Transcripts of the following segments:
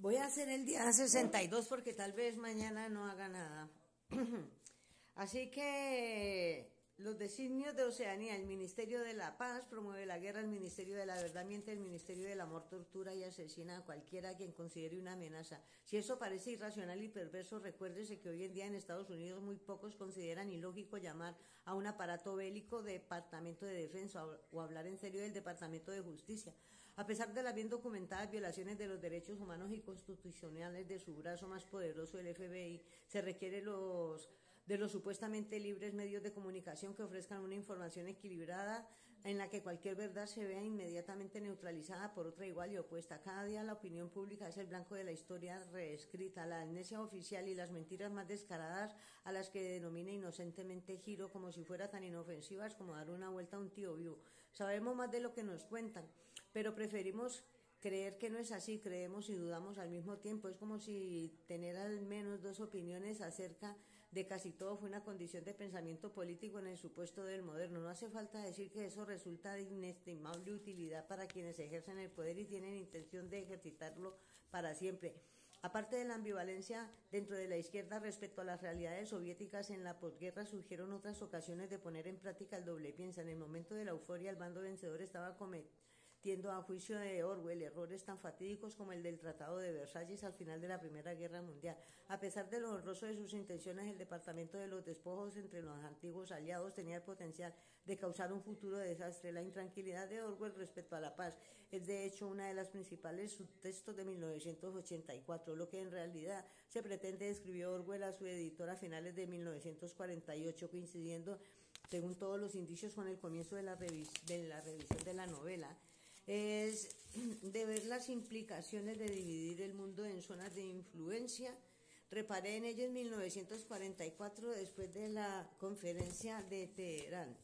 Voy a hacer el día 62 porque tal vez mañana no haga nada. Así que los designios de Oceanía: el Ministerio de la Paz promueve la guerra, el Ministerio de la Verdad miente, el Ministerio del Amor tortura y asesina a cualquiera a quien considere una amenaza. Si eso parece irracional y perverso, recuérdese que hoy en día en Estados Unidos muy pocos consideran ilógico llamar a un aparato bélico Departamento de Defensa o hablar en serio del Departamento de Justicia. A pesar de las bien documentadas violaciones de los derechos humanos y constitucionales de su brazo más poderoso, el FBI, se requiere de los supuestamente libres medios de comunicación que ofrezcan una información equilibrada en la que cualquier verdad se vea inmediatamente neutralizada por otra igual y opuesta. Cada día la opinión pública es el blanco de la historia reescrita, la amnesia oficial y las mentiras más descaradas, a las que denomina inocentemente giro, como si fuera tan inofensivas como dar una vuelta a un tío vivo. Sabemos más de lo que nos cuentan, pero preferimos creer que no es así. Creemos y dudamos al mismo tiempo. Es como si tener al menos dos opiniones acerca de casi todo fue una condición de pensamiento político en el supuesto del moderno. No hace falta decir que eso resulta de inestimable utilidad para quienes ejercen el poder y tienen intención de ejercitarlo para siempre. Aparte de la ambivalencia dentro de la izquierda respecto a las realidades soviéticas en la posguerra, surgieron otras ocasiones de poner en práctica el doble piensa. En el momento de la euforia, el bando vencedor estaba cometiendo, a juicio de Orwell, errores tan fatídicos como el del Tratado de Versalles al final de la Primera Guerra Mundial. A pesar de lo honroso de sus intenciones, el Departamento de los Despojos entre los antiguos aliados tenía el potencial de causar un futuro desastre. La intranquilidad de Orwell respecto a la paz es de hecho una de las principales subtextos de 1984. Lo que en realidad se pretende, escribió Orwell a su editor a finales de 1948, coincidiendo, según todos los indicios, con el comienzo de la revisión de la novela, es de ver las implicaciones de dividir el mundo en zonas de influencia. Reparé en ello en 1944, después de la conferencia de Teherán.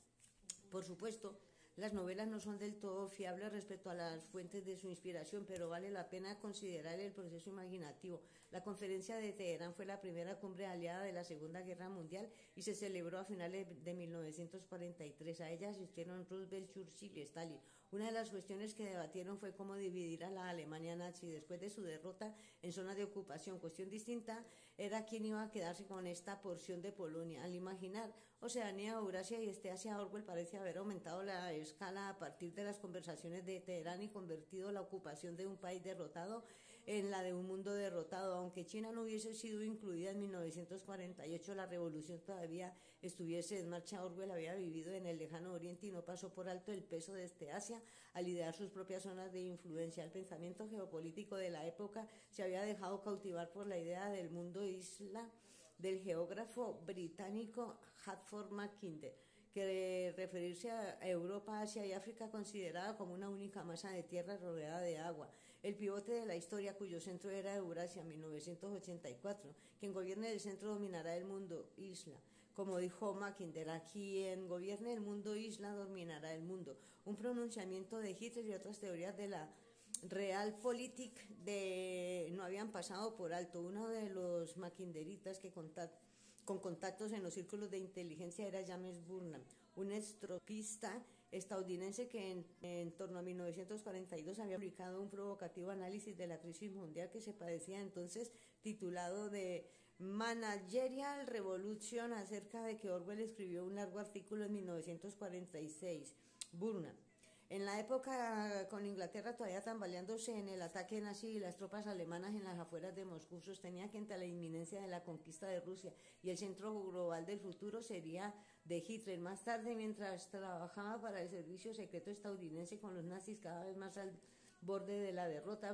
Por supuesto, las novelas no son del todo fiables respecto a las fuentes de su inspiración, pero vale la pena considerar el proceso imaginativo. La conferencia de Teherán fue la primera cumbre aliada de la Segunda Guerra Mundial y se celebró a finales de 1943. A ella asistieron Roosevelt, Churchill y Stalin. Una de las cuestiones que debatieron fue cómo dividir a la Alemania nazi después de su derrota en zonas de ocupación. Cuestión distinta era quién iba a quedarse con esta porción de Polonia. Al imaginar Oceanía, Eurasia y Asia, Orwell parece haber aumentado la escala a partir de las conversaciones de Teherán y convertido la ocupación de un país derrotado en la de un mundo derrotado. Aunque China no hubiese sido incluida en 1948, la revolución todavía estuviese en marcha. Orwell había vivido en el lejano oriente y no pasó por alto el peso de Asia al idear sus propias zonas de influencia. El pensamiento geopolítico de la época se había dejado cautivar por la idea del mundo isla del geógrafo británico Hartford Mackinder, que referirse a Europa, Asia y África considerada como una única masa de tierra rodeada de agua. El pivote de la historia, cuyo centro era Eurasia, 1984. Quien gobierne el centro dominará el mundo isla. Como dijo Mackinder, a quien gobierne el mundo isla dominará el mundo. Un pronunciamiento de Hitler y otras teorías de la Realpolitik no habían pasado por alto. Uno de los mackinderitas con contactos en los círculos de inteligencia era James Burnham, un estropista estadounidense que en torno a 1942 había publicado un provocativo análisis de la crisis mundial que se padecía entonces, titulado de Managerial Revolution, acerca de que Orwell escribió un largo artículo en 1946. Burnham: en la época, con Inglaterra todavía tambaleándose en el ataque nazi y las tropas alemanas en las afueras de Moscú, sostenía que ante la inminencia de la conquista de Rusia y el centro global del futuro sería de Hitler. Más tarde, mientras trabajaba para el servicio secreto estadounidense con los nazis cada vez más al borde de la derrota,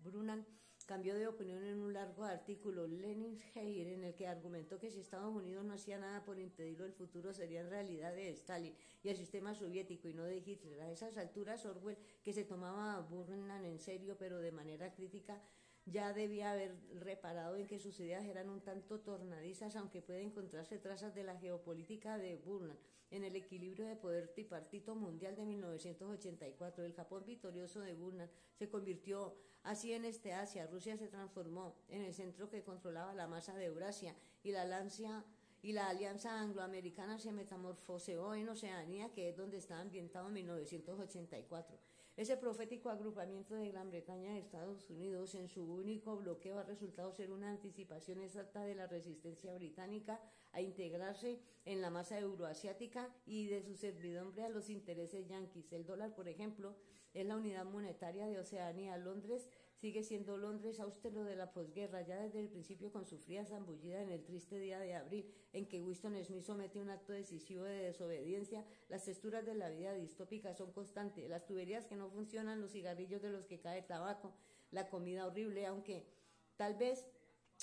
Burnham cambió de opinión en un largo artículo, Lenin's Heir, en el que argumentó que si Estados Unidos no hacía nada por impedirlo, el futuro sería en realidad de Stalin y el sistema soviético y no de Hitler. A esas alturas, Orwell, que se tomaba a Burnham en serio pero de manera crítica, ya debía haber reparado en que sus ideas eran un tanto tornadizas, aunque puede encontrarse trazas de la geopolítica de Burnham en el equilibrio de poder tripartito mundial de 1984. El Japón victorioso de Burnham se convirtió así en Asia. Rusia se transformó en el centro que controlaba la masa de Eurasia y la alianza angloamericana se metamorfoseó en Oceanía, que es donde está ambientado en 1984. Ese profético agrupamiento de Gran Bretaña y Estados Unidos en su único bloqueo ha resultado ser una anticipación exacta de la resistencia británica a integrarse en la masa euroasiática y de su servidumbre a los intereses yanquis. El dólar, por ejemplo, es la unidad monetaria de Oceanía. Londres sigue siendo Londres austero de la posguerra, ya desde el principio con su fría zambullida en el triste día de abril en que Winston Smith somete un acto decisivo de desobediencia. Las texturas de la vida distópica son constantes, las tuberías que no funcionan, los cigarrillos de los que cae tabaco, la comida horrible, aunque tal vez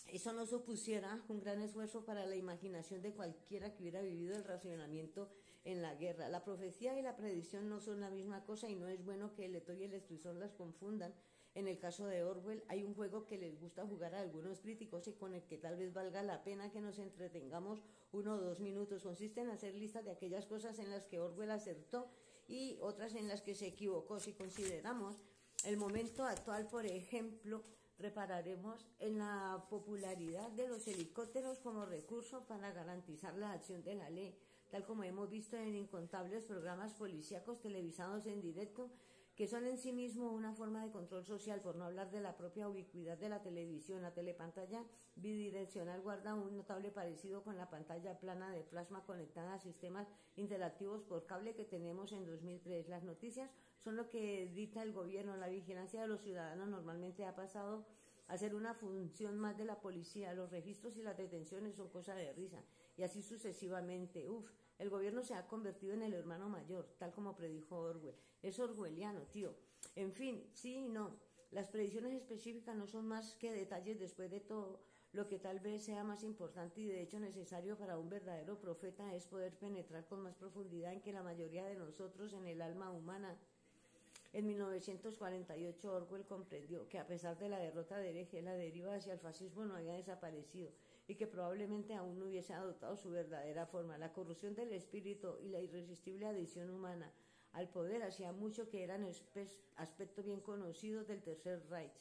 eso no supusiera un gran esfuerzo para la imaginación de cualquiera que hubiera vivido el racionamiento en la guerra. La profecía y la predicción no son la misma cosa y no es bueno que el lector y el escritor las confundan. En el caso de Orwell hay un juego que les gusta jugar a algunos críticos y con el que tal vez valga la pena que nos entretengamos 1 o 2 minutos. Consiste en hacer listas de aquellas cosas en las que Orwell acertó y otras en las que se equivocó. Si consideramos el momento actual, por ejemplo, repararemos en la popularidad de los helicópteros como recurso para garantizar la acción de la ley, tal como hemos visto en incontables programas policíacos televisados en directo, que son en sí mismos una forma de control social, por no hablar de la propia ubicuidad de la televisión. La telepantalla bidireccional guarda un notable parecido con la pantalla plana de plasma conectada a sistemas interactivos por cable que tenemos en 2003. Las noticias son lo que dicta el gobierno. La vigilancia de los ciudadanos normalmente ha pasado a ser una función más de la policía. Los registros y las detenciones son cosa de risa, y así sucesivamente. El gobierno se ha convertido en el hermano mayor, tal como predijo Orwell. Es orwelliano, tío. En fin, sí y no. Las predicciones específicas no son más que detalles después de todo. Lo que tal vez sea más importante y de hecho necesario para un verdadero profeta es poder penetrar con más profundidad en que la mayoría de nosotros en el alma humana. En 1948 Orwell comprendió que a pesar de la derrota de hereje, la deriva hacia el fascismo no había desaparecido y que probablemente aún no hubiese adoptado su verdadera forma. La corrupción del espíritu y la irresistible adicción humana al poder hacía mucho que eran aspectos bien conocidos del Tercer Reich.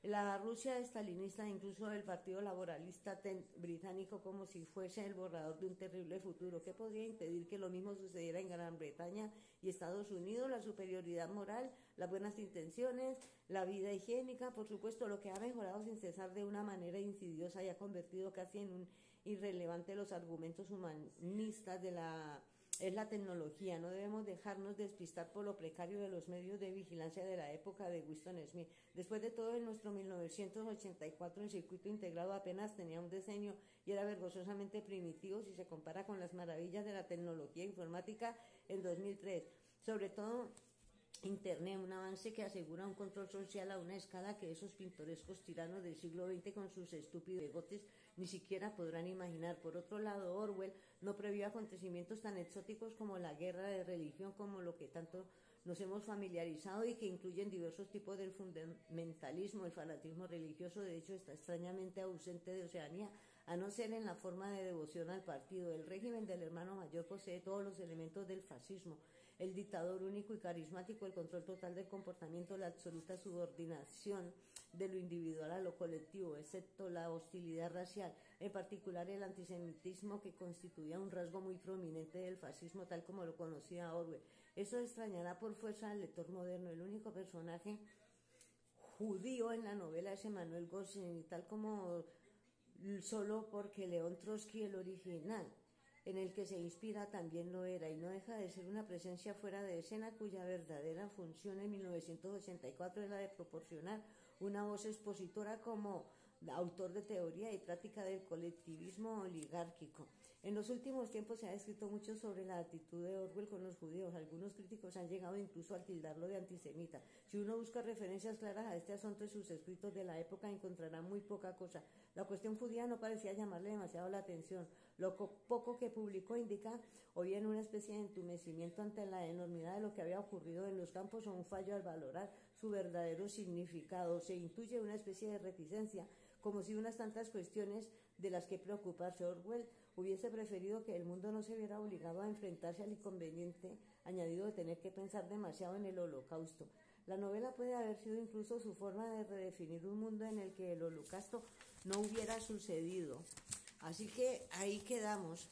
La Rusia estalinista, incluso el Partido Laboralista británico, como si fuese el borrador de un terrible futuro. ¿Qué podría impedir que lo mismo sucediera en Gran Bretaña y Estados Unidos? La superioridad moral, las buenas intenciones, la vida higiénica, por supuesto, lo que ha mejorado sin cesar de una manera insidiosa y ha convertido casi en un irrelevante los argumentos humanistas es la tecnología. No debemos dejarnos despistar por lo precario de los medios de vigilancia de la época de Winston Smith. Después de todo, en nuestro 1984 el circuito integrado apenas tenía un diseño y era vergonzosamente primitivo si se compara con las maravillas de la tecnología informática en 2003. Sobre todo Internet, un avance que asegura un control social a una escala que esos pintorescos tiranos del siglo XX con sus estúpidos bigotes ni siquiera podrán imaginar. Por otro lado, Orwell no previó acontecimientos tan exóticos como la guerra de religión, como lo que tanto nos hemos familiarizado y que incluyen diversos tipos del fundamentalismo. El fanatismo religioso, de hecho, está extrañamente ausente de Oceanía, a no ser en la forma de devoción al partido. El régimen del hermano mayor posee todos los elementos del fascismo: el dictador único y carismático, el control total del comportamiento, la absoluta subordinación de lo individual a lo colectivo, excepto la hostilidad racial, en particular el antisemitismo, que constituía un rasgo muy prominente del fascismo tal como lo conocía Orwell. Eso extrañará por fuerza al lector moderno. El único personaje judío en la novela es Emmanuel Goldstein, y tal como solo porque León Trotsky, el original en el que se inspira, también lo era, y no deja de ser una presencia fuera de escena cuya verdadera función en 1984 es la de proporcionar una voz expositora como autor de teoría y práctica del colectivismo oligárquico. En los últimos tiempos se ha escrito mucho sobre la actitud de Orwell con los judíos. Algunos críticos han llegado incluso a tildarlo de antisemita. Si uno busca referencias claras a este asunto en sus escritos de la época, encontrará muy poca cosa. La cuestión judía no parecía llamarle demasiado la atención. Lo poco que publicó indica o bien una especie de entumecimiento ante la enormidad de lo que había ocurrido en los campos o un fallo al valorar su verdadero significado. Se intuye una especie de reticencia, como si unas tantas cuestiones de las que preocuparse. Orwell hubiese preferido que el mundo no se viera obligado a enfrentarse al inconveniente añadido de tener que pensar demasiado en el Holocausto. La novela puede haber sido incluso su forma de redefinir un mundo en el que el Holocausto no hubiera sucedido. Así que ahí quedamos.